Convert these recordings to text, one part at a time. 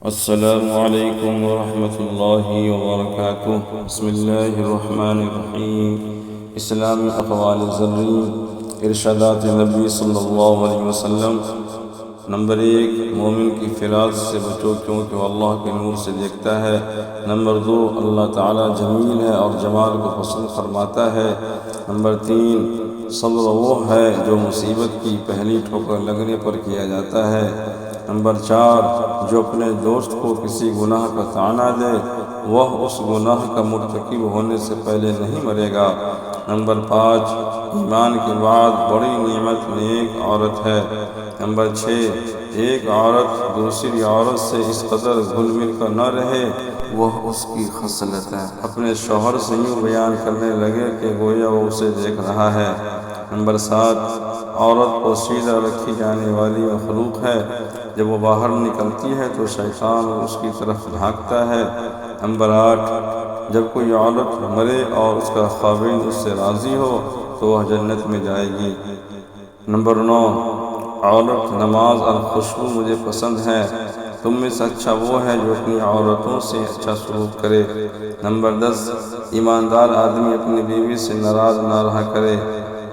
السلام علیکم ورحمۃ اللہ وبرکاتہ۔ بسم اللہ الرحمن الرحیم۔ اسلامی اقوال زرعی، ارشادات نبی صلی اللہ علیہ وسلم۔ نمبر 1، مومن کی فراق سے بچو کیونکہ وہ اللہ کے نور سے دیکھتا ہے۔ نمبر 2، اللہ تعالی جمیل ہے اور جمال کو پسند فرماتا ہے۔ نمبر 3، صبر وہ ہے جو مصیبت کی پہلی ٹھوکر لگنے پر کیا جاتا ہے۔ نمبر 4، جو اپنے دوست کو کسی گناہ کا طعنہ دے وہ اس گناہ کا مرتکب ہونے سے پہلے نہیں مرے گا۔ نمبر 5، ایمان کے بعد بڑی نعمت نیک عورت ہے۔ نمبر 6، ایک عورت دوسری عورت سے اس قدر گھل مل کر نہ رہے وہ اس کی خصلت ہے۔ اپنے شوہر سے یوں بیان کرنے لگے کہ گویا وہ اسے دیکھ رہا ہے۔ نمبر 7، عورت پوشیدہ رکھی جانے والی مخلوق ہے، جب وہ باہر نکلتی ہے تو شیطان اس کی طرف بھاگتا ہے۔ نمبر 8، جب کوئی عورت مرے اور اس کا خاوند اس سے راضی ہو تو وہ جنت میں جائے گی۔ نمبر 9، عورت نماز اور خوشبو مجھے پسند ہے۔ تم میں سے اچھا وہ ہے جو اپنی عورتوں سے اچھا سلوک کرے۔ نمبر 10، ایماندار آدمی اپنی بیوی سے ناراض نہ رہا کرے،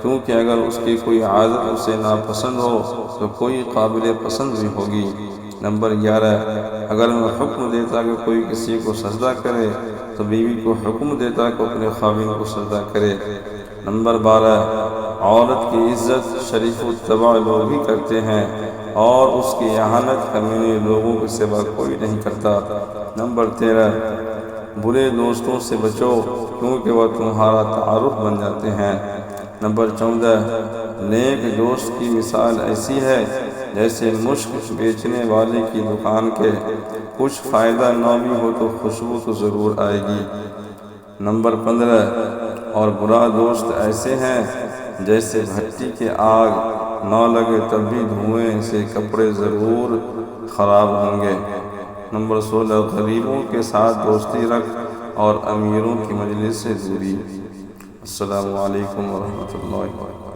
کیونکہ اگر اس کی کوئی عادت اسے ناپسند ہو تو کوئی قابل پسند بھی ہوگی۔ نمبر 11، اگر میں حکم دیتا کہ کوئی کسی کو سجدہ کرے تو بیوی کو حکم دیتا کہ اپنے خاوند کو سجدہ کرے۔ نمبر 12، عورت کی عزت شریف الطبع لوگ ہی کرتے ہیں اور اس کی اہانت کمینے لوگوں کے سوا کوئی نہیں کرتا۔ نمبر 13، برے دوستوں سے بچو کیونکہ وہ تمہارا تعارف بن جاتے ہیں۔ نمبر 14، نیک دوست کی مثال ایسی ہے جیسے مشک بیچنے والے کی دکان کے، کچھ فائدہ نہ بھی ہو تو خوشبو تو ضرور آئے گی۔ نمبر 15، اور برا دوست ایسے ہیں جیسے بھٹی کے آگ، نہ لگے تب بھی دھوئیں سے کپڑے ضرور خراب ہوں گے۔ نمبر 16، غریبوں کے ساتھ دوستی رکھ اور امیروں کی مجلس سے دوری۔ السلام علیکم ورحمۃ اللہ وبرکاتہ۔